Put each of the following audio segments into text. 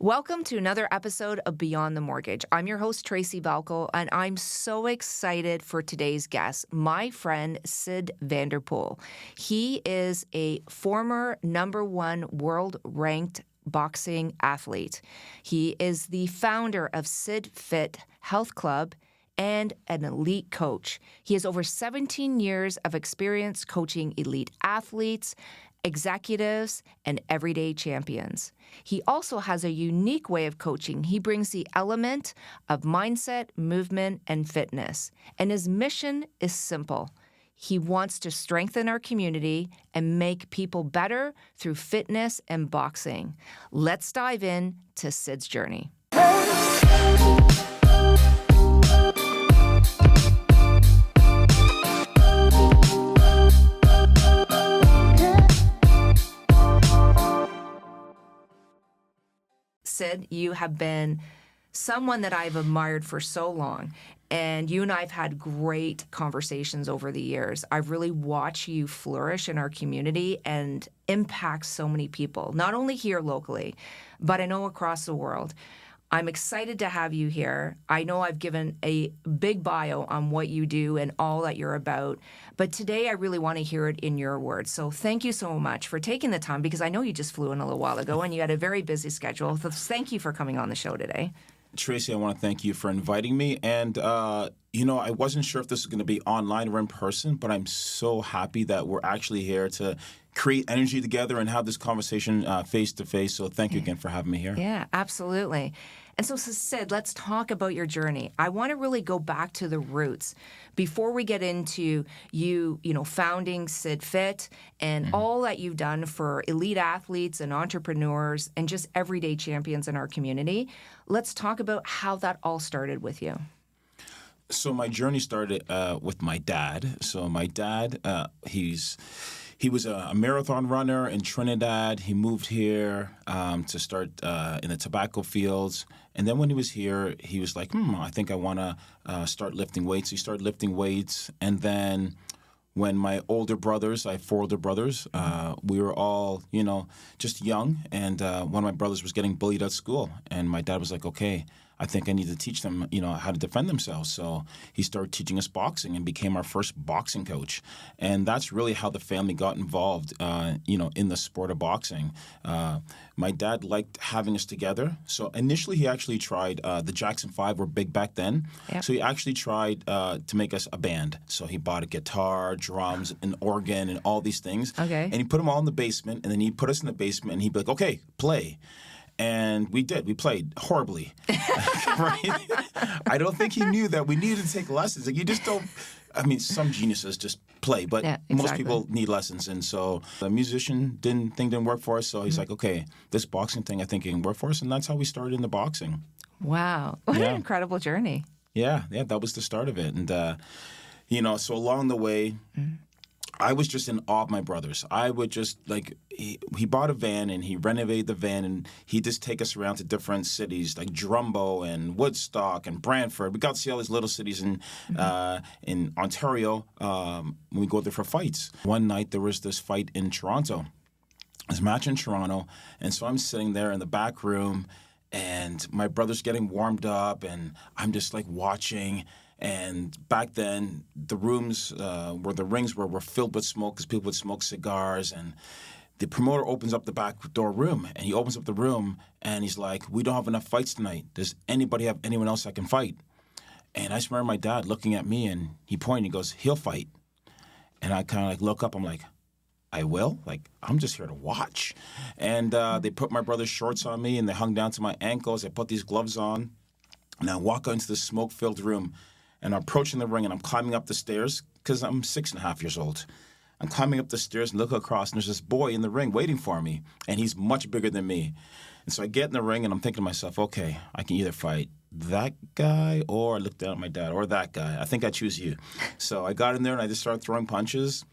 Welcome to another episode of Beyond the Mortgage. I'm your host, Tracy Valko, and I'm so excited for today's guest, my friend, Syd Vanderpool. He is a former #1 world-ranked boxing athlete. He is the founder of SidFit Health Club and an elite coach. He has over 17 years of experience coaching elite athletes, executives, and everyday champions. He also has a unique way of coaching. He brings the element of mindset, movement, and fitness. And his mission is simple. He wants to strengthen our community and make people better through fitness and boxing. Let's dive in to Syd's journey. Syd, you have been someone that I've admired for so long, and you and I have had great conversations over the years. I've really watched you flourish in our community and impact so many people, not only here locally, but I know across the world. I'm excited to have you here. I know I've given a big bio on what you do and all that you're about, but today I really want to hear it in your words. So thank you so much for taking the time, because I know you just flew in a little while ago and you had a very busy schedule. So thank you for coming on the show today. Tracy, I want to thank you for inviting me. And, I wasn't sure if this was going to be online or in person, but I'm so happy that we're actually here to create energy together and have this conversation face to face. So thank you again for having me here. Yeah, absolutely. And so, Syd, let's talk about your journey. I want to really go back to the roots before we get into you founding SidFit and all that you've done for elite athletes and entrepreneurs and just everyday champions in our community. Let's talk about how that all started with you. So my journey started with my dad. So my dad, he was a marathon runner in Trinidad. He moved here to start in the tobacco fields. And then when he was here, he was like, I think I want to start lifting weights. He started lifting weights. And then when my older brothers, I have 4 older brothers, we were all, just young. And one of my brothers was getting bullied at school. And my dad was like, okay, I think I need to teach them, how to defend themselves. So he started teaching us boxing and became our first boxing coach. And that's really how the family got involved, in the sport of boxing. My dad liked having us together. So initially he actually tried, the Jackson 5 were big back then. Yep. So he actually tried to make us a band. So he bought a guitar, drums, an organ, and all these things. Okay. And he put them all in the basement. And then he put us in the basement and he'd be like, okay, play. And we did. We played horribly. Right? I don't think he knew that we needed to take lessons. Like, you just don't. I mean, some geniuses just play, but most people need lessons. And so the musician didn't work for us. So he's like, okay, this boxing thing I think can work for us. And that's how we started in the boxing. Wow. What an incredible journey. Yeah, that was the start of it. And, so along the way, I was just in awe of my brothers. I would just, he bought a van and he renovated the van and he'd just take us around to different cities like Drumbo and Woodstock and Brantford. We got to see all these little cities in Ontario when we go there for fights. One night there was this fight in Toronto. This match in Toronto. And so I'm sitting there in the back room and my brother's getting warmed up and I'm just watching. And back then, the rooms where the rings were filled with smoke because people would smoke cigars. And the promoter opens up the back door room, and he opens up the room, and he's like, we don't have enough fights tonight. Does anybody have anyone else that can fight? And I just remember my dad looking at me, and he pointed, he goes, he'll fight. And I kind of look up, I'm like, I will? I'm just here to watch. And they put my brother's shorts on me, and they hung down to my ankles. I put these gloves on, and I walk out into this smoke-filled room. And I'm approaching the ring, and I'm climbing up the stairs because I'm 6.5 years old. I'm climbing up the stairs and look across, and there's this boy in the ring waiting for me, and he's much bigger than me. And so I get in the ring, and I'm thinking to myself, okay, I can either fight that guy or I look down at my dad or that guy. I think I choose you. So I got in there, and I just started throwing punches.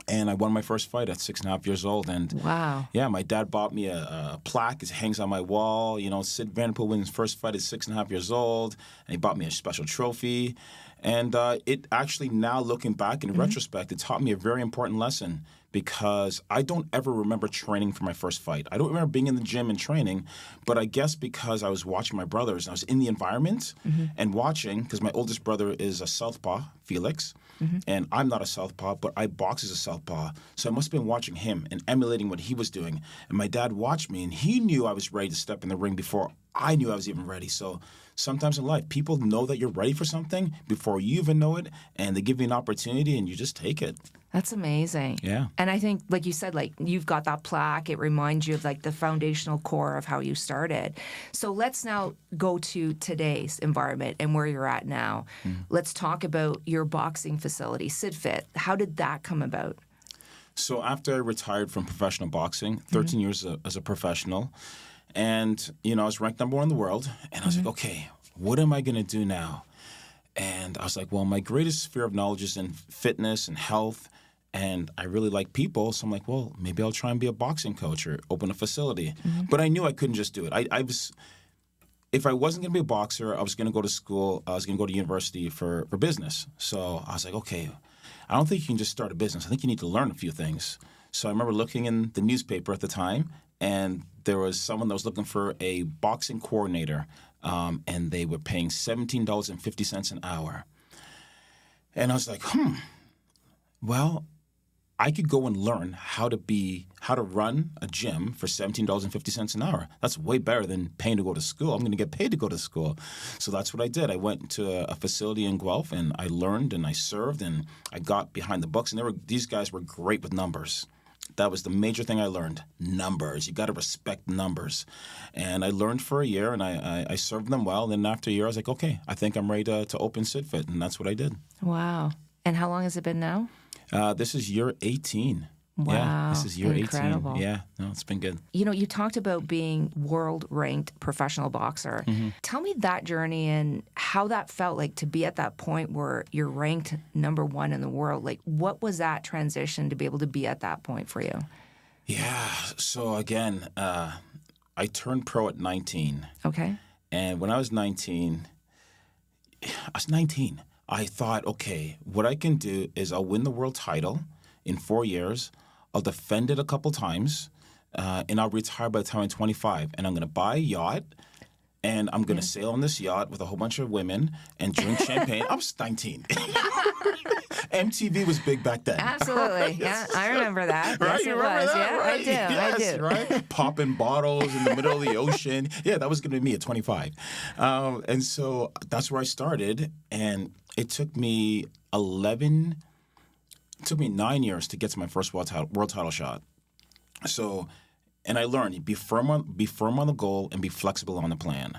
And I won my first fight at 6.5 years old. And wow. Yeah, my dad bought me a plaque. It hangs on my wall. Syd Vanderpool won his first fight at 6.5 years old. And he bought me a special trophy. And it actually now, looking back in retrospect, it taught me a very important lesson. because I don't ever remember training for my first fight. I don't remember being in the gym and training, but I guess because I was watching my brothers and I was in the environment and watching, because my oldest brother is a southpaw, Felix, and I'm not a southpaw, but I box as a southpaw. So I must have been watching him and emulating what he was doing. And my dad watched me, and he knew I was ready to step in the ring before I knew I was even ready. So sometimes in life, people know that you're ready for something before you even know it, and they give you an opportunity, and you just take it. That's amazing. Yeah. And I think, like you said, like you've got that plaque. It reminds you of like the foundational core of how you started. So let's now go to today's environment and where you're at now. Let's talk about your boxing facility, SidFit. How did that come about? So after I retired from professional boxing, 13 years as a professional, and, I was ranked number 1 in the world, and I was like, okay, what am I going to do now? And I was like, well, my greatest sphere of knowledge is in fitness and health, and I really like people, so I'm like, well, maybe I'll try and be a boxing coach or open a facility. But I knew I couldn't just do it. If I wasn't going to be a boxer, I was going to go to school. I was going to go to university for business. So I was like, okay, I don't think you can just start a business. I think you need to learn a few things. So I remember looking in the newspaper at the time, and there was someone that was looking for a boxing coordinator, and they were paying $17.50 an hour. And I was like, well, I could go and learn how to run a gym for $17.50 an hour. That's way better than paying to go to school. I'm going to get paid to go to school. So that's what I did. I went to a facility in Guelph, and I learned and I served, and I got behind the books. And these guys were great with numbers. That was the major thing I learned, numbers. You got to respect numbers. And I learned for a year, and I served them well. And then after a year, I was like, okay, I think I'm ready to open SidFit, and that's what I did. Wow. And how long has it been now? This is year 18. Wow. Yeah, this is year Incredible. 18. Yeah, no, it's been good. You talked about being world-ranked professional boxer. Tell me that journey and how that felt like to be at that point where you're ranked number 1 in the world. Like, what was that transition to be able to be at that point for you? Yeah, so again, I turned pro at 19. Okay. And when I was 19, I thought, okay, what I can do is I'll win the world title in 4 years. I'll defend it a couple times, and I'll retire by the time I'm 25. And I'm going to buy a yacht, and I'm going to sail on this yacht with a whole bunch of women and drink champagne. I was 19. MTV was big back then. Absolutely. Yeah, I remember that. Right? Yes, You it remember was. that, Yeah, right? I do. Yes, I do. Right? Popping bottles in the middle of the ocean. Yeah, that was going to be me at 25. And so that's where I started, and it took me 9 years to get to my first world title shot. So, and I learned, be firm on the goal and be flexible on the plan.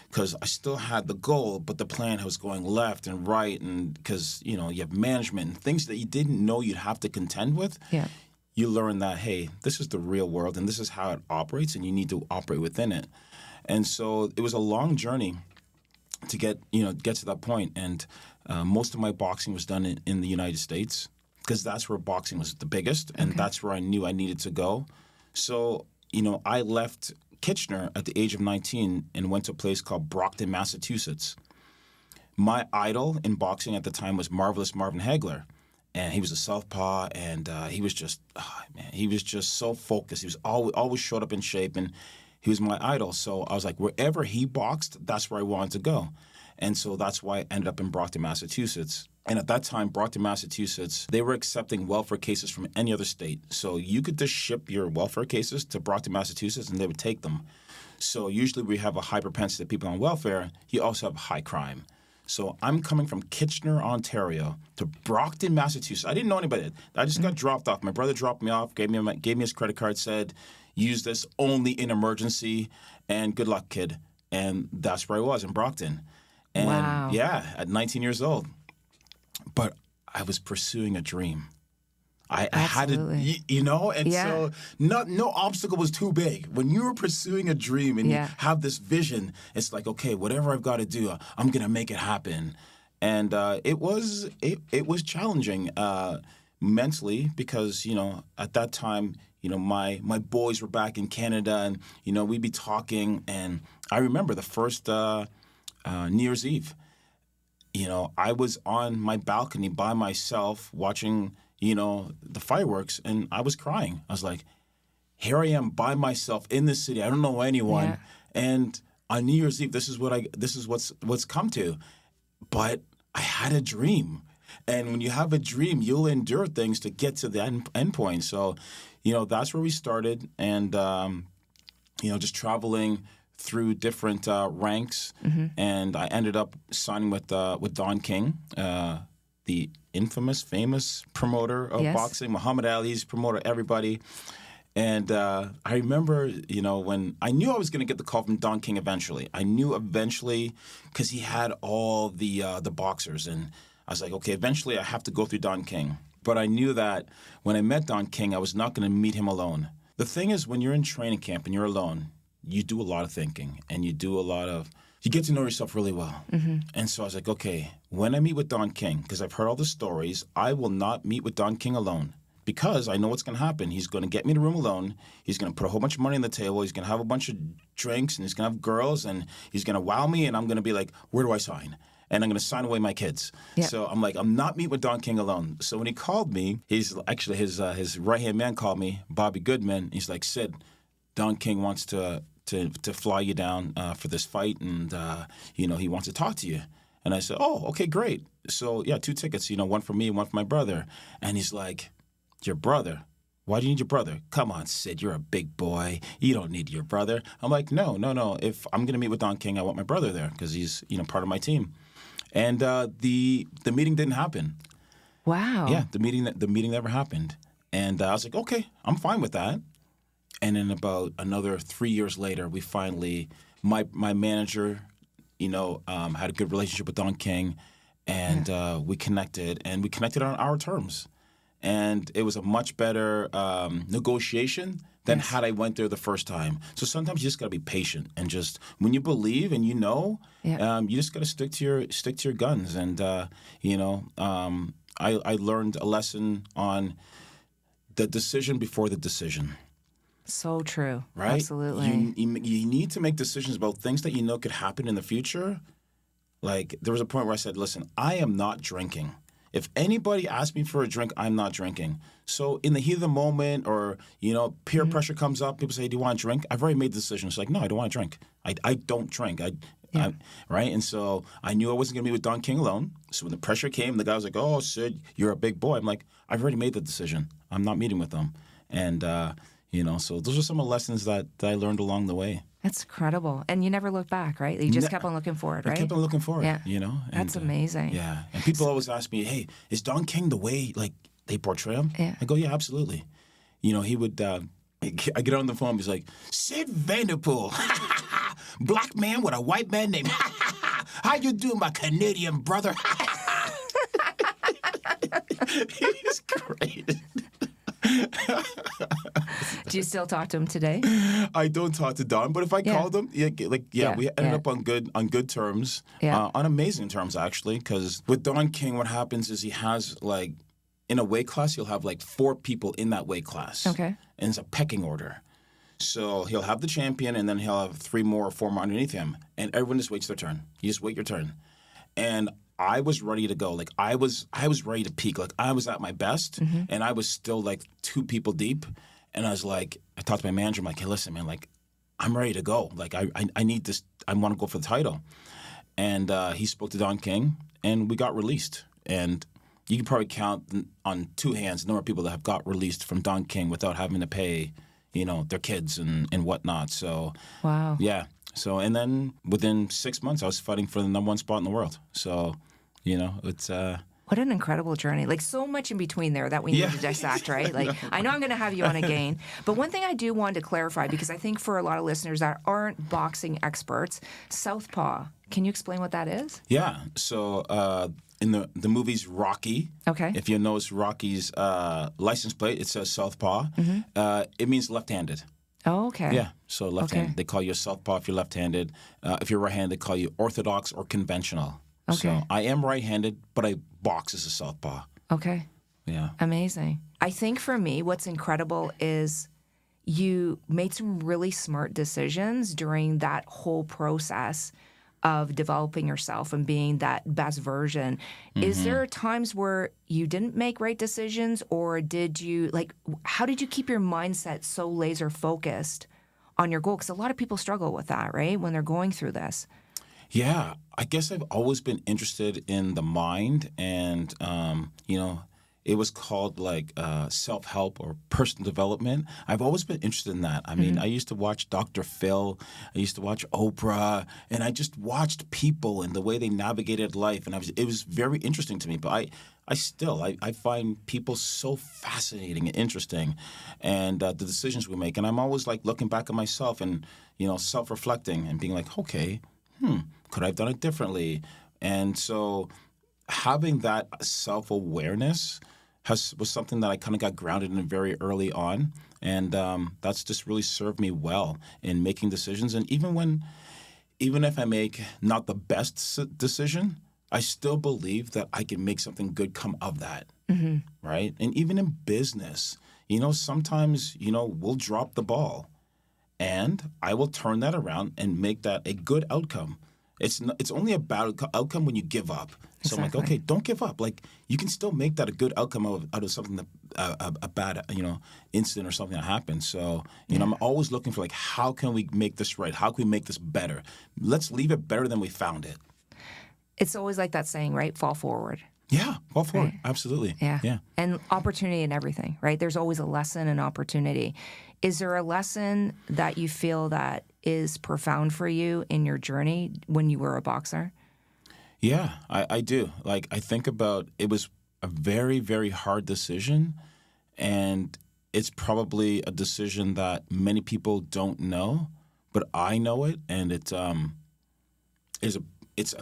Because I still had the goal, but the plan was going left and right, and because, you have management and things that you didn't know you'd have to contend with. Yeah. You learn that, hey, this is the real world, and this is how it operates, and you need to operate within it. And so it was a long journey to get to that point. And most of my boxing was done in the United States, because that's where boxing was the biggest, and that's where I knew I needed to go. So, I left Kitchener at the age of 19 and went to a place called Brockton, Massachusetts. My idol in boxing at the time was Marvelous Marvin Hagler, and he was a southpaw, and he was just so focused. He was always showed up in shape, and he was my idol. So I was like, wherever he boxed, that's where I wanted to go. And so that's why I ended up in Brockton, Massachusetts. And at that time, Brockton, Massachusetts, they were accepting welfare cases from any other state. So you could just ship your welfare cases to Brockton, Massachusetts, and they would take them. So usually we have a high propensity of people on welfare. You also have high crime. So I'm coming from Kitchener, Ontario, to Brockton, Massachusetts. I didn't know anybody. I just got dropped off. My brother dropped me off, gave me his credit card, said, use this only in emergency, and good luck, kid. And that's where I was, in Brockton. And Wow. yeah, at 19 years old. But I was pursuing a dream. I had to, and so no obstacle was too big. When you were pursuing a dream and you have this vision, it's like, okay, whatever I've got to do, I'm going to make it happen. And it was challenging mentally because, at that time, my boys were back in Canada and, we'd be talking. And I remember the first New Year's Eve. I was on my balcony by myself watching, the fireworks, and I was crying. I was like, here I am by myself in this city. I don't know anyone. Yeah. And on New Year's Eve, this is what's come to. But I had a dream. And when you have a dream, you'll endure things to get to the end point. So, that's where we started. And, just traveling through different ranks. And I ended up signing with Don King, the infamous, famous promoter of boxing, Muhammad Ali's promoter, everybody. And I remember, when I knew I was going to get the call from Don King eventually. I knew eventually because he had all the boxers. And I was like, okay, eventually I have to go through Don King. But I knew that when I met Don King, I was not going to meet him alone. The thing is, when you're in training camp and you're alone, you do a lot of thinking and you get to know yourself really well. And so I was like, okay, when I meet with Don King, because I've heard all the stories, I will not meet with Don King alone. Because I know what's going to happen. He's going to get me in a room alone. He's going to put a whole bunch of money on the table. He's going to have a bunch of drinks, and he's going to have girls, and he's going to wow me, and I'm going to be like, where do I sign? And I'm going to sign away my kids. Yeah. So I'm like, I'm not meeting with Don King alone. So when he called me, his right-hand man called me, Bobby Goodman. He's like, Syd, Don King wants to fly you down for this fight, and he wants to talk to you. And I said, oh, okay, great. So, 2 tickets, one for me and one for my brother. And he's like, your brother? Why do you need your brother? Come on, Syd, you're a big boy. You don't need your brother. I'm like, no. If I'm going to meet with Don King, I want my brother there because he's, part of my team. And the meeting didn't happen. Wow. Yeah, the meeting never happened. And I was like, okay, I'm fine with that. And then about another 3 years later, we finally, my manager, had a good relationship with Don King, and we connected on our terms. And it was a much better negotiation than had I went there the first time. So sometimes you just got to be patient and just when you believe and you just got to stick to your guns. And I learned a lesson on the decision before the decision. So true. Right? Absolutely. You need to make decisions about things that could happen in the future. Like there was a point where I said, listen, I am not drinking. If anybody asks me for a drink, I'm not drinking. So in the heat of the moment or, peer pressure comes up, people say, do you want a drink? I've already made the decision. It's like, no, I don't want to drink. I don't drink. Right? And so I knew I wasn't going to meet with Don King alone. So when the pressure came, the guy was like, oh, Syd, you're a big boy. I'm like, I've already made the decision. I'm not meeting with them. And, so those are some of the lessons that I learned along the way. That's incredible. And you never looked back, right? You just kept on looking forward, right? I kept on looking forward, And, that's amazing. And people always ask me, hey, is Don King the way, they portray him? Yeah. I go, yeah, absolutely. He would, I get on the phone, he's like, Syd Vanderpool, black man with a white man name. How you doing, my Canadian brother? He's great. Do you still talk to him today? I don't talk to Don, but if I called him, we ended up on good terms, on amazing terms actually. Because with Don King, what happens is he has in a weight class, he'll have 4 people in that weight class. Okay, and it's a pecking order. So he'll have the champion, and then he'll have 3 more or 4 more underneath him, and everyone just waits their turn. You just wait your turn, and I was ready to go. I was ready to peak. I was at my best, and I was still 2 people deep. And I was like, I talked to my manager. I'm like, hey, listen, man, I'm ready to go. I need this. I want to go for the title. And he spoke to Don King, and we got released. And you can probably count on 2 hands the number of people that have got released from Don King without having to pay, their kids and whatnot. So, wow. Yeah. So, and then within 6 months, I was fighting for the #1 spot in the world. So, it's... What an incredible journey. So much in between there that we need to dissect, right? I know I'm going to have you on again. But one thing I do want to clarify, because I think for a lot of listeners that aren't boxing experts, southpaw. Can you explain what that is? Yeah. So in the movies Rocky, if you notice Rocky's license plate, it says southpaw. It means left-handed. Oh, okay. Yeah, so left-handed. Okay. They call you a southpaw if you're left-handed. If you're right-handed, they call you orthodox or conventional. Okay. So I am right-handed, but I box as a southpaw. Okay. Yeah. Amazing. I think for me, what's incredible is you made some really smart decisions during that whole process of developing yourself and being that best version. Is there times where you didn't make right decisions, or did you, like, how did you keep your mindset so laser focused on your goal? Because a lot of people struggle with that, right, when they're going through this. Yeah, I guess I've always been interested in the mind, and it was called like self-help or personal development. I've always been interested in that. I mean, I used to watch Dr. Phil, I used to watch Oprah, and I just watched people and the way they navigated life, and it was very interesting to me. But I find people so fascinating and interesting, and the decisions we make. And I'm always like looking back at myself and self-reflecting and being like, okay, could I have done it differently? And so having that self-awareness was something that I kind of got grounded in very early on, and that's just really served me well in making decisions. And even if I make not the best decision, I still believe that I can make something good come of that, right? And even in business, sometimes we'll drop the ball, and I will turn that around and make that a good outcome. It's only a bad outcome when you give up. So I'm like, okay, don't give up. Like, you can still make that a good outcome out of something that a bad incident or something that happened. So I'm always looking for, like, how can we make this right? How can we make this better? Let's leave it better than we found it. It's always like that saying, right? Fall forward. Yeah, fall forward. Right. Absolutely. Yeah. And opportunity in everything, right? There's always a lesson and opportunity. Is there a lesson that you feel that is profound for you in your journey when you were a boxer? Yeah, I do. Like, I think about, it was a very, very hard decision, and it's probably a decision that many people don't know, but I know it, and it's a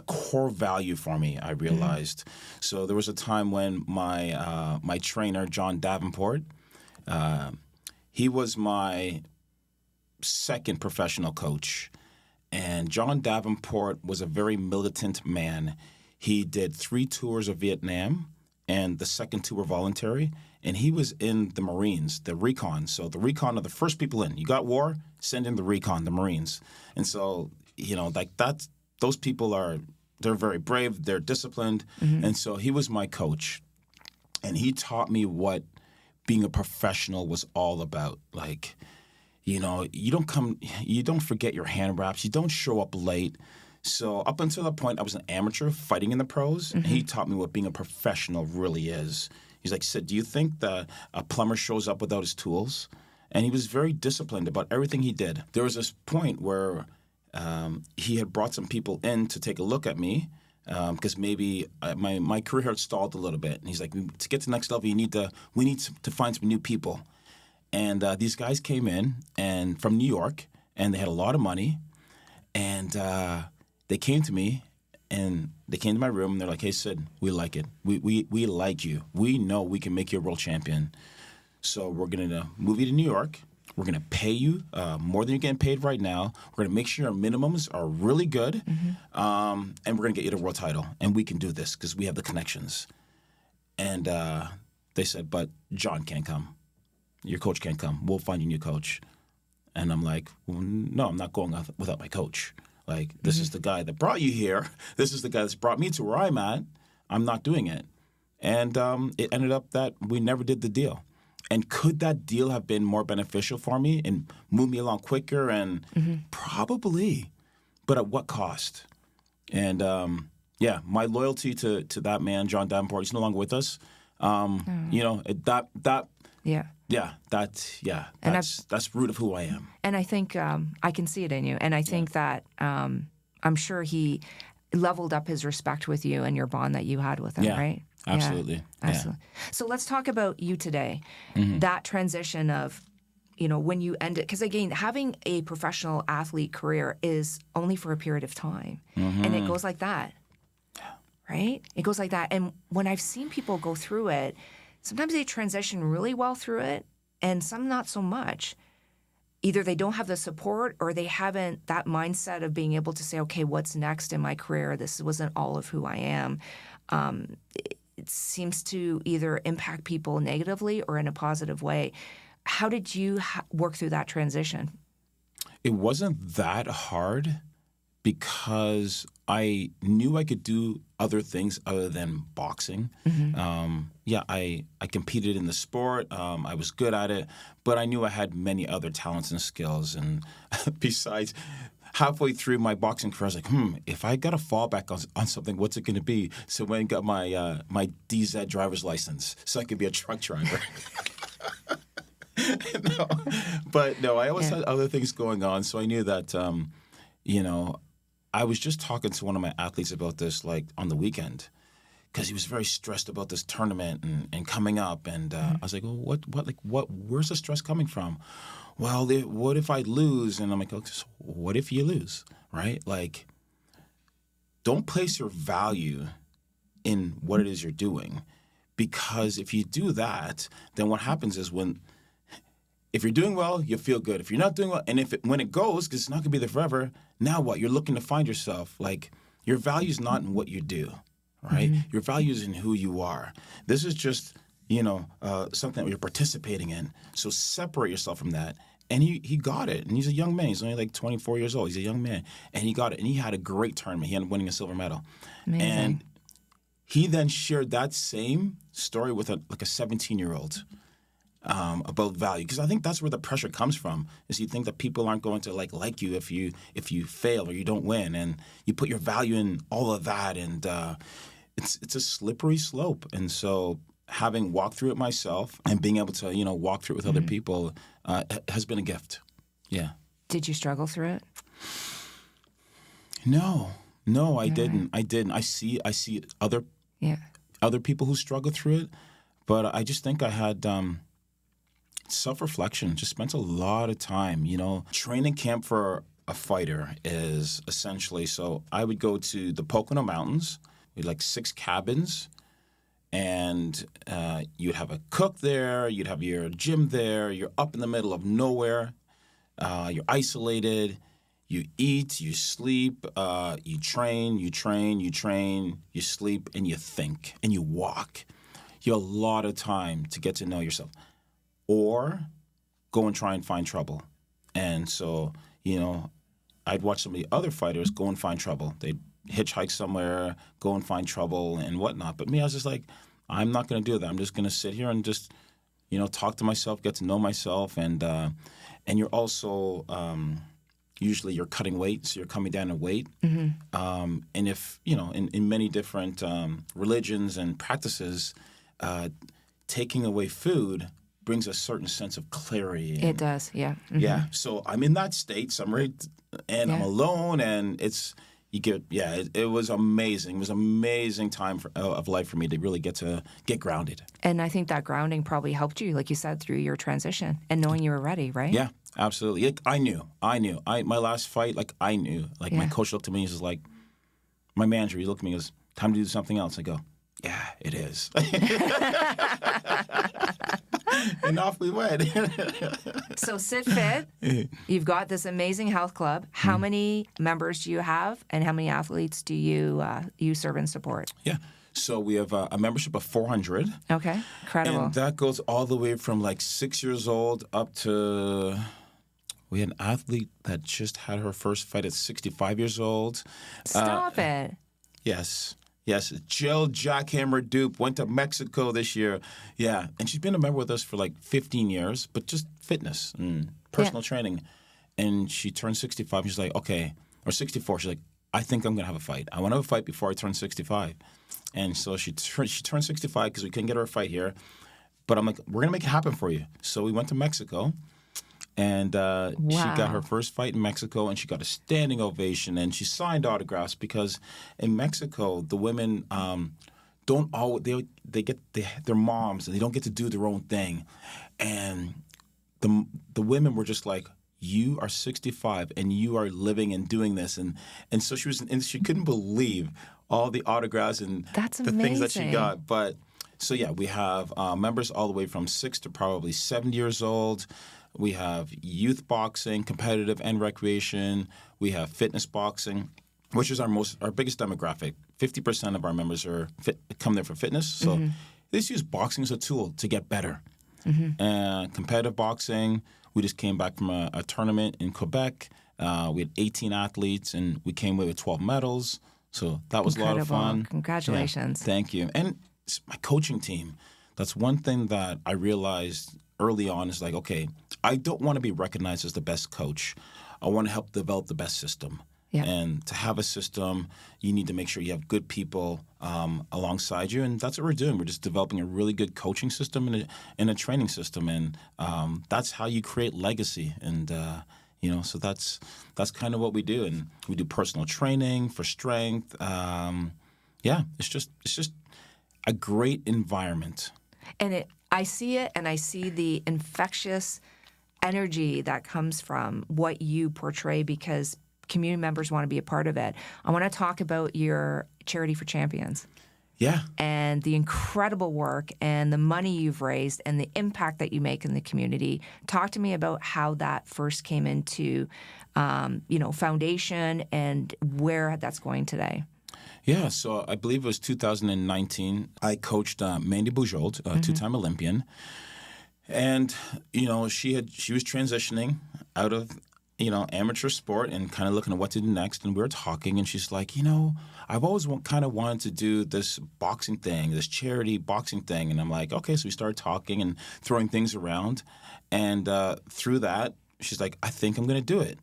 core value for me, I realized. So there was a time when my trainer, John Davenport, he was my second professional coach. And John Davenport was a very militant man. He did 3 tours of Vietnam, and the second 2 were voluntary. And he was in the Marines, the recon. So the recon are the first people in. You got war, send in the recon, the Marines. And so, those people they're very brave, they're disciplined. And so he was my coach. And he taught me what being a professional was all about. Like, you don't forget your hand wraps. You don't show up late. So up until that point, I was an amateur fighting in the pros. And he taught me what being a professional really is. He's like, Syd, do you think that a plumber shows up without his tools? And he was very disciplined about everything he did. There was this point where he had brought some people in to take a look at me because maybe my career had stalled a little bit. And he's like, to get to the next level, we need to find some new people. And these guys came in and from New York, and they had a lot of money. And they came to me, and they came to my room, and they're like, hey, Syd, we like it. We like you. We know we can make you a world champion. So we're going to move you to New York. We're going to pay you more than you're getting paid right now. We're going to make sure your minimums are really good. And we're going to get you the world title. And we can do this because we have the connections. And they said, but John can't come. Your coach can't come. We'll find you a new coach. And I'm like, well, no, I'm not going without my coach. Like, this is the guy that brought you here. This is the guy that's brought me to where I'm at. I'm not doing it. And it ended up that we never did the deal. And could that deal have been more beneficial for me and move me along quicker? And probably. But at what cost? And, my loyalty to that man, John Davenport, he's no longer with us. That's root of who I am. And I think I can see it in you. And I think that I'm sure he leveled up his respect with you and your bond that you had with him, right? Absolutely. Yeah, absolutely. So let's talk about you today. That transition of, when you ended, because again, having a professional athlete career is only for a period of time. And it goes like that. Right? It goes like that. And when I've seen people go through it, sometimes they transition really well through it, and some not so much. Either they don't have the support, or they haven't that mindset of being able to say, okay, what's next in my career? This wasn't all of who I am. It seems to either impact people negatively or in a positive way. How did you work through that transition? It wasn't that hard because I knew I could do other things other than boxing. I competed in the sport. I was good at it, but I knew I had many other talents and skills. And besides, halfway through my boxing career, I was like, if I got to fall back on something, what's it going to be? So I went and got my DZ driver's license so I could be a truck driver. No, I always had other things going on. So I knew that, I was just talking to one of my athletes about this, like, on the weekend, because he was very stressed about this tournament and coming up. And I was like, well, where's the stress coming from? Well, what if I lose? And I'm like, okay, so what if you lose, right? Like, don't place your value in what it is you're doing, because if you do that, then what happens is if you're doing well, you feel good. If you're not doing well, and when it goes, because it's not going to be there forever, now what? You're looking to find yourself. Like, your value is not in what you do, right? Your value is in who you are. This is just, something that you're participating in. So separate yourself from that. And he got it. And he's a young man. He's only like 24 years old. He's a young man. And he got it. And he had a great tournament. He ended up winning a silver medal. Amazing. And he then shared that same story with a 17-year-old. About value, because I think that's where the pressure comes from. Is you think that people aren't going to like you if you fail or you don't win, and you put your value in all of that, and it's a slippery slope. And so, having walked through it myself and being able to walk through it with other people has been a gift. Yeah. Did you struggle through it? No, I didn't. I see other people who struggle through it, but I just think I had. Self-reflection, just spent a lot of time, Training camp for a fighter is essentially, so I would go to the Pocono Mountains. We had like 6 cabins, and you'd have a cook there, you'd have your gym there, you're up in the middle of nowhere, you're isolated, you eat, you sleep, you train, you sleep, and you think, and you walk. You have a lot of time to get to know yourself. Or go and try and find trouble. And so, I'd watch some of the other fighters go and find trouble. They'd hitchhike somewhere, go and find trouble and whatnot. But me, I was just like, I'm not going to do that. I'm just going to sit here and just, talk to myself, get to know myself. And you're also, usually you're cutting weight, so you're coming down in weight. And if, in many different religions and practices, taking away food brings a certain sense of clarity. It does, yeah. Yeah. So I'm in that state. So I'm ready, I'm alone, and it was amazing. It was an amazing time of life for me to really get grounded. And I think that grounding probably helped you, like you said, through your transition and knowing you were ready, right? Yeah, absolutely. I knew. My last fight, I knew. My coach looked at me, he's like, my manager, he looked at me and goes, time to do something else. I go, yeah, it is. And off we went. So SidFit, you've got this amazing health club. How many members do you have, and how many athletes do you serve and support? Yeah. So we have a membership of 400. Okay, incredible. And that goes all the way from 6 years old up to... We had an athlete that just had her first fight at 65 years old. Stop it. Yes. Jill Jackhammer Dupe went to Mexico this year. Yeah. And she's been a member with us for 15 years, but just fitness and personal training. And she turned 65. She's like, okay, or 64. She's like, I think I'm going to have a fight. I want to have a fight before I turn 65. And so she turned 65 because we couldn't get her a fight here. But I'm like, we're going to make it happen for you. So we went to Mexico. And she got her first fight in Mexico, and she got a standing ovation, and she signed autographs because in Mexico, the women don't always they get their moms, and they don't get to do their own thing. And the women were just like, you are 65 and you are living and doing this, and so she couldn't believe all the autographs and the things that she got. But so we have members all the way from 6 to probably 70 years old. We have youth boxing, competitive and recreation. We have fitness boxing, which is our biggest demographic. 50% of our members come there for fitness. So they just use boxing as a tool to get better. Competitive boxing, we just came back from a tournament in Quebec. We had 18 athletes, and we came away with 12 medals. So that was a lot of fun. Congratulations. Yeah, thank you. And my coaching team, that's one thing that I realized early on is like, okay, I don't want to be recognized as the best coach. I want to help develop the best system. Yeah. And to have a system, you need to make sure you have good people alongside you. And that's what we're doing. We're just developing a really good coaching system and a training system. And that's how you create legacy. And, so that's kind of what we do. And we do personal training for strength. It's just a great environment. And I see it, and I see the infectious energy that comes from what you portray because community members want to be a part of it. I want to talk about your Charity for Champions. Yeah. And the incredible work and the money you've raised and the impact that you make in the community. Talk to me about how that first came into, foundation and where that's going today. Yeah, so I believe it was 2019. I coached Mandy Bujold, a two-time Olympian. And, she was transitioning out of amateur sport and kind of looking at what to do next. And we were talking, and she's like, I've always kind of wanted to do this boxing thing, this charity boxing thing. And I'm like, okay. So we started talking and throwing things around. And through that, she's like, I think I'm going to do it.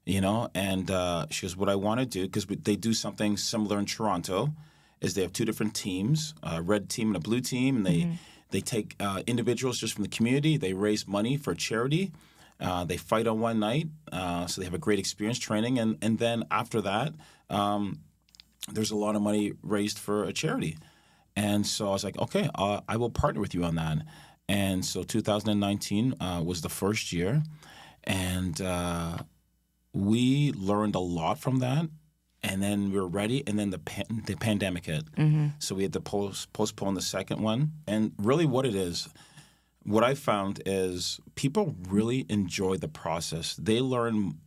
And she goes, what I want to do, because they do something similar in Toronto, is they have two different teams, a red team and a blue team. And they take individuals just from the community. They raise money for charity. They fight on one night, so they have a great experience training. And then after that, there's a lot of money raised for a charity. And so I was like, okay, I will partner with you on that. And so 2019 was the first year. And we learned a lot from that. And then we were ready. And then the pandemic hit. So we had to postpone the second one. And really what it is, what I found is people really enjoy the process. They learn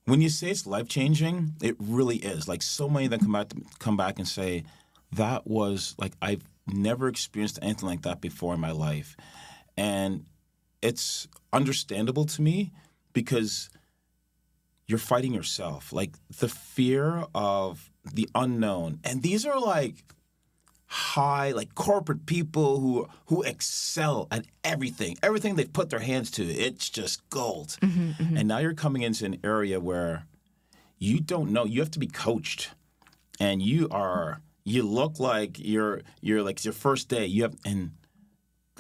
when you say it's life-changing, it really is. Like so many of them come back and say, that was like, I've never experienced anything like that before in my life. And it's understandable to me because you're fighting yourself. Like the fear of the unknown. And these are like high, like corporate people who excel at everything they've put their hands to, it's just gold. And now you're coming into an area where you don't know, you have to be coached, and you look like you're like it's your first day, and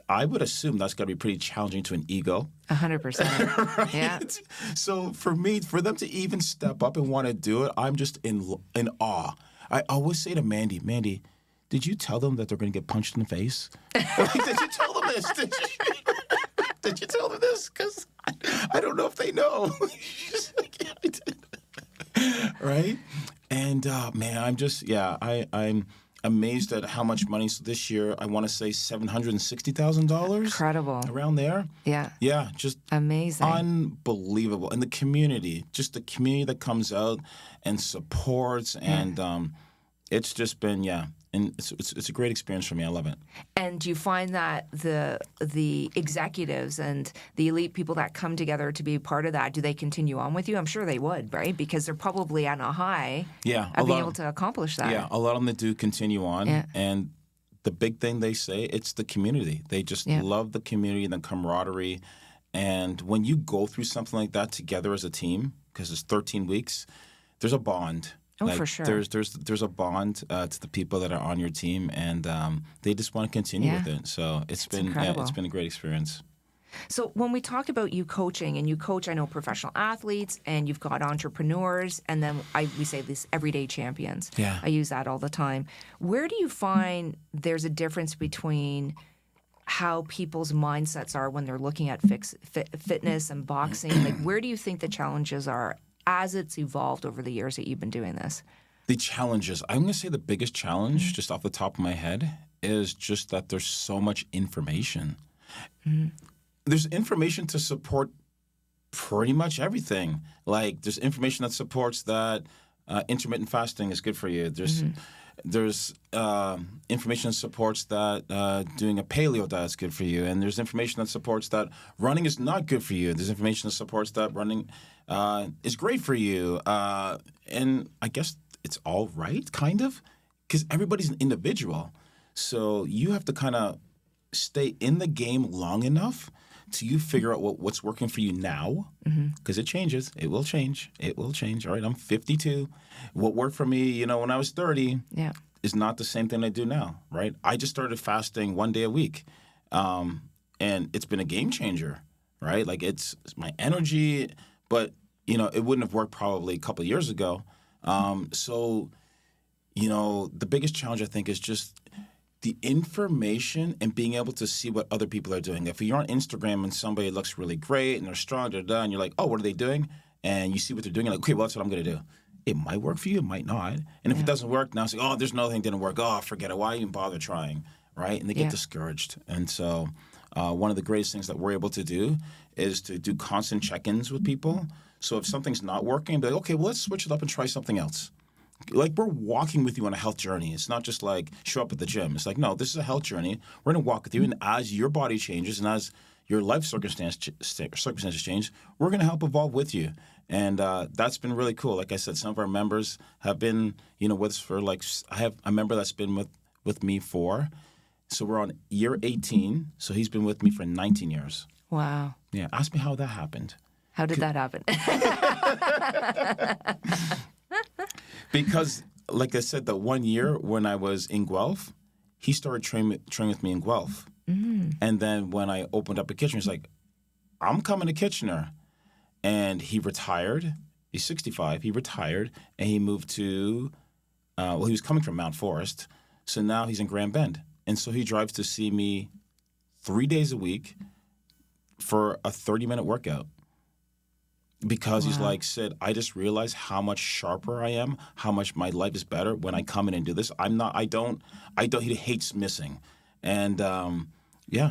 I would assume that's got to be pretty challenging to an ego. 100%. Right? Yeah. So for them to even step up and want to do it, I'm just in awe. I always say to Mandy, did you tell them that they're going to get punched in the face? Like, did you tell them this? Did you tell them this? Because I don't know if they know. She's like, yeah, I did. Right? And, man, I'm amazed at how much money. So this year, I want to say $760,000. Incredible. Around there. Yeah. Yeah, just amazing. Unbelievable. And the community that comes out and supports, and it's just been, and it's a great experience for me. I love it. And do you find that the executives and the elite people that come together to be part of that, do they continue on with you? I'm sure they would, right? Because they're probably on a high of being able to accomplish that. Yeah, a lot of them do continue on. Yeah. And the big thing they say, it's the community. They just love the community and the camaraderie. And when you go through something like that together as a team, because it's 13 weeks, there's a bond. Oh, for sure. There's a bond to the people that are on your team, and they just want to continue with it. So it's been a great experience. So when we talk about you coaching, and you coach, I know, professional athletes, and you've got entrepreneurs, and then we say this everyday champions. Yeah. I use that all the time. Where do you find there's a difference between how people's mindsets are when they're looking at fitness and boxing? Like, where do you think the challenges are as it's evolved over the years that you've been doing this? The challenges, I'm going to say the biggest challenge, just off the top of my head, is just that there's so much information. There's information to support pretty much everything. Like, there's information that supports that intermittent fasting is good for you. There's information that supports that doing a paleo diet is good for you. And there's information that supports that running is not good for you. There's information that supports that running is great for you. And I guess it's all right, kind of, because everybody's an individual. So you have to kind of stay in the game long enough till you figure out what's working for you now, because it changes. It will change. It will change. All right, I'm 52. What worked for me, when I was 30 is not the same thing I do now, right? I just started fasting 1 day a week, and it's been a game changer, right? Like it's my energy, but, it wouldn't have worked probably a couple of years ago. So, the biggest challenge I think is just the information and being able to see what other people are doing. If you're on Instagram and somebody looks really great and they're strong, and you're like, oh, what are they doing? And you see what they're doing, you're like, okay, well, that's what I'm going to do. It might work for you, it might not. And if it doesn't work, now it's like, oh, there's another thing that didn't work. Oh, forget it. Why even bother trying, right? And they get discouraged. And so one of the greatest things that we're able to do is to do constant check-ins with people. So if something's not working, be like, okay, well, let's switch it up and try something else. Like we're walking with you on a health journey. It's not just like show up at the gym. It's like, no, this is a health journey. We're going to walk with you. And as your body changes and as your life circumstances change, we're going to help evolve with you. And that's been really cool. Like I said, some of our members have been, with us for I have a member that's been with me so we're on year 18. So he's been with me for 19 years. Wow. Yeah. Ask me how that happened. How did that happen? Because, like I said, the 1 year when I was in Guelph, he started training with me in Guelph. And then when I opened up a Kitchener, he's like, I'm coming to Kitchener. And he retired. He's 65. He retired, and he moved to, he was coming from Mount Forest. So now he's in Grand Bend. And so he drives to see me 3 days a week for a 30-minute workout. Because he's like, Syd, I just realized how much sharper I am, how much my life is better when I come in and do this. He hates missing. And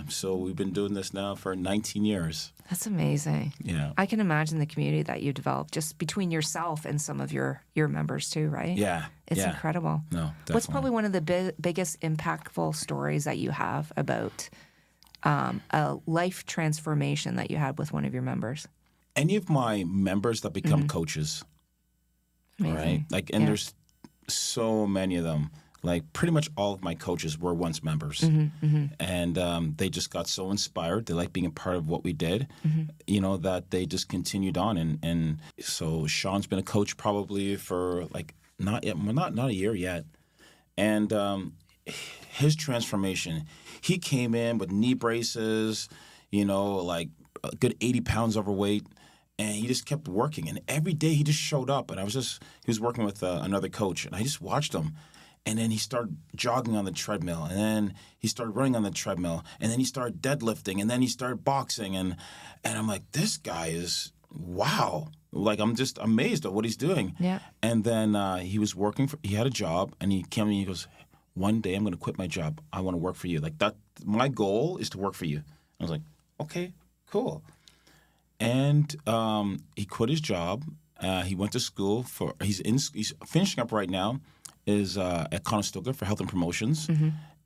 so we've been doing this now for 19 years. That's amazing. Yeah. I can imagine the community that you developed just between yourself and some of your members too, right? Yeah. It's incredible. No, definitely. What's probably one of the biggest impactful stories that you have about a life transformation that you had with one of your members? Any of my members that become coaches, Amazing. right? There's so many of them. Like pretty much all of my coaches were once members, and they just got so inspired. They like being a part of what we did, that they just continued on. And so Sean's been a coach probably for not a year yet, and his transformation. He came in with knee braces, like a good 80 pounds overweight. And he just kept working. And every day he just showed up. And he was working with another coach. And I just watched him. And then he started jogging on the treadmill. And then he started running on the treadmill. And then he started deadlifting. And then he started boxing. And I'm like, this guy is, wow. Like, I'm just amazed at what he's doing. Yeah. And then he was working, he had a job. And he came to me and he goes, one day I'm going to quit my job. I want to work for you. Like that, my goal is to work for you. I was like, okay, cool. And he quit his job. He went to school he's finishing up right now, is at Conestoga for health and promotions.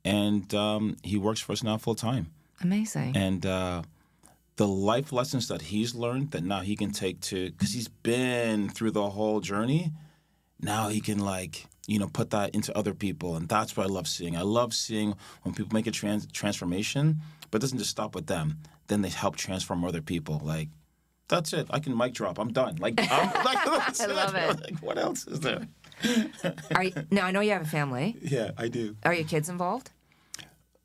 And he works for us now full time. Amazing. And the life lessons that he's learned that now he can take because he's been through the whole journey, now he can put that into other people. And that's what I love seeing. I love seeing when people make a transformation, but it doesn't just stop with them. Then they help transform other people. Like, that's it. I can mic drop. I'm done. I love it. Like, what else is there? Now, I know you have a family. Yeah, I do. Are your kids involved?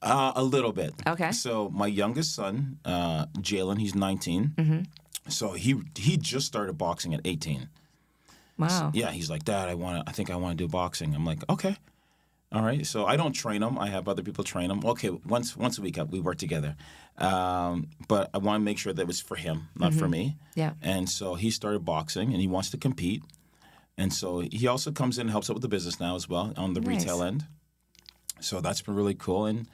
A little bit. Okay. So my youngest son, Jalen, he's 19. So he just started boxing at 18. Wow. So, yeah, he's like, Dad, I think I want to do boxing. I'm like, okay. All right. So I don't train him. I have other people train him. Okay, once a week we work together. But I want to make sure that it was for him, not for me. Yeah. And so he started boxing, and he wants to compete. And so he also comes in and helps out with the business now as well on the retail end. So that's been really cool. And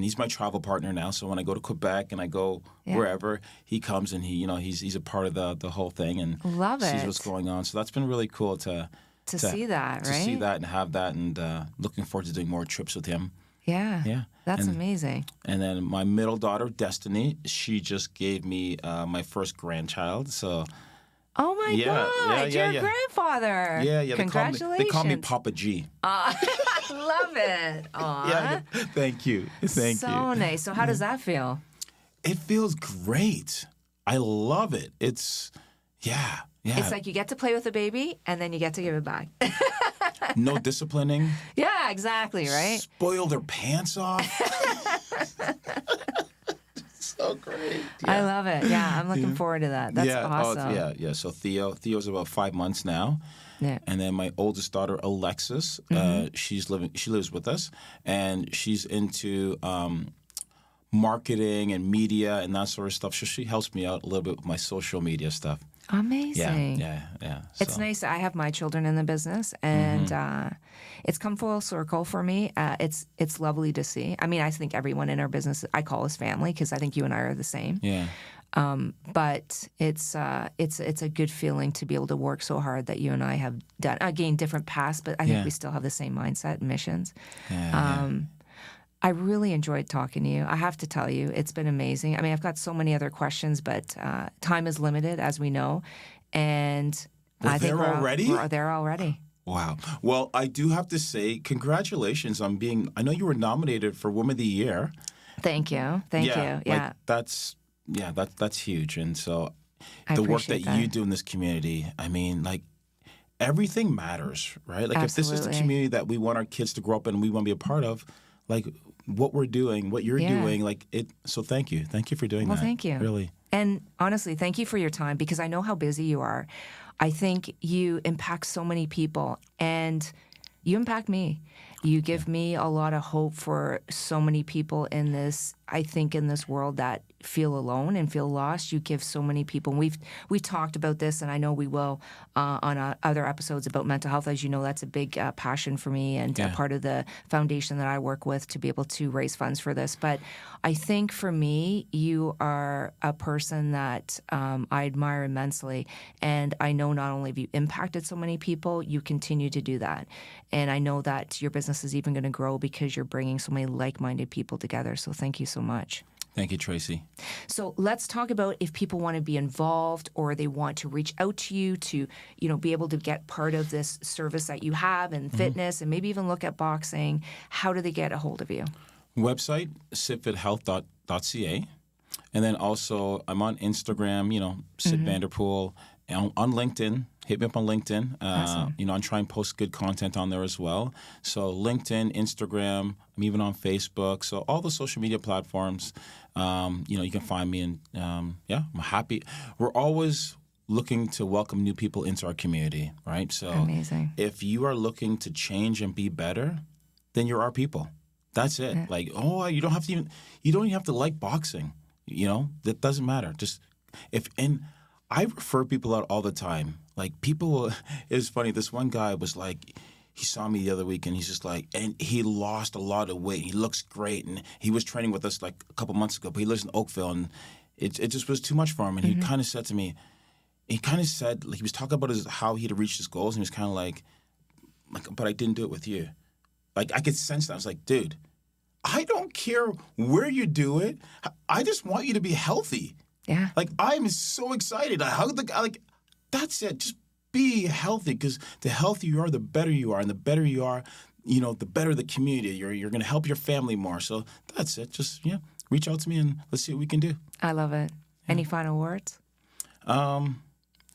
he's my travel partner now. So when I go to Quebec and I go wherever, he comes and he's a part of the whole thing and sees what's going on. So that's been really cool to see that, right? To see that and have that, and looking forward to doing more trips with him. Yeah. Yeah. That's amazing. And then my middle daughter, Destiny, she just gave me my first grandchild. So Oh my God, you're a grandfather. Yeah. Congratulations. They call me Papa G. I love it. Aw. Yeah. Thank you. Thank you. So nice. So how does that feel? It feels great. I love it. It's It's like you get to play with the baby and then you get to give it back. no disciplining. Yeah, exactly, right? Spoil their pants off. So great. Yeah. I love it. Yeah, I'm looking forward to that. That's awesome. So Theo's about 5 months now. Yeah. And then my oldest daughter, Alexis, she lives with us, and she's into marketing and media and that sort of stuff. So she helps me out a little bit with my social media stuff. Amazing. Yeah. It's nice. I have my children in the business, and it's come full circle for me. It's lovely to see. I mean, I think everyone in our business I call us family because I think you and I are the same. Yeah. But it's a good feeling to be able to work so hard that you and I have done. Again, different paths, but I think we still have the same mindset and missions. I really enjoyed talking to you. I have to tell you, it's been amazing. I mean, I've got so many other questions, but time is limited, as we know. And I think we're there already. Wow. Well, I do have to say, congratulations on I know you were nominated for Woman of the Year. Thank you. Thank you. Yeah. That's huge. And so the work that you do in this community, I mean, like, everything matters, right? Like, Absolutely. if this is the community that we want our kids to grow up in and we want to be a part of, like, what we're doing, what you're doing, like it. So thank you for doing that. Well, thank you. Really. And honestly, thank you for your time because I know how busy you are. I think you impact so many people, and you impact me. You give me a lot of hope for so many people in this. I think in this world that feel alone and feel lost. You give so many people. And we've talked about this, and I know we will on other episodes about mental health. As you know, that's a big passion for me and a part of the foundation that I work with to be able to raise funds for this. But I think for me, you are a person that I admire immensely, and I know not only have you impacted so many people, you continue to do that. And I know that your business is even going to grow because you're bringing so many like-minded people together. So thank you so much. Thank you, Tracy. So let's talk about if people want to be involved or they want to reach out to you to, be able to get part of this service that you have and fitness and maybe even look at boxing. How do they get a hold of you? Website, sidfithealth.ca. And then also I'm on Instagram, Syd Vanderpool. On LinkedIn, hit me up on LinkedIn. Awesome. I'm trying to post good content on there as well. So LinkedIn, Instagram, I'm even on Facebook. So all the social media platforms, you can find me. And I'm happy. We're always looking to welcome new people into our community, right? So amazing. If you are looking to change and be better, then you're our people. That's it. Yeah. Like, you don't even have to like boxing. That doesn't matter. I refer people out all the time. Like, it's funny. This one guy was like, he saw me the other week and he's just like, and he lost a lot of weight. He looks great. And he was training with us like a couple months ago, but he lives in Oakville and it just was too much for him. And he kind of said to me, like, he was talking about how he'd reached his goals. And he was kind of like, but I didn't do it with you. Like, I could sense that. I was like, dude, I don't care where you do it. I just want you to be healthy. Yeah. Like, I'm so excited. I hugged the guy. Like, that's it. Just be healthy because the healthier you are, the better you are. And the better you are, the better the community. You're going to help your family more. So that's it. Just, reach out to me and let's see what we can do. I love it. Any final words? No,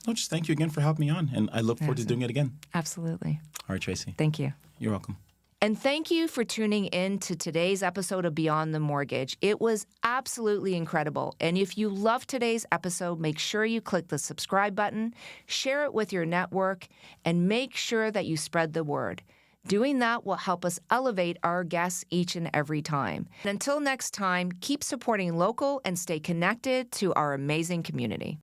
just thank you again for helping me on. And I look forward to doing it again. Absolutely. All right, Tracy. Thank you. You're welcome. And thank you for tuning in to today's episode of Beyond the Mortgage. It was absolutely incredible. And if you loved today's episode, make sure you click the subscribe button, share it with your network, and make sure that you spread the word. Doing that will help us elevate our guests each and every time. And until next time, keep supporting local and stay connected to our amazing community.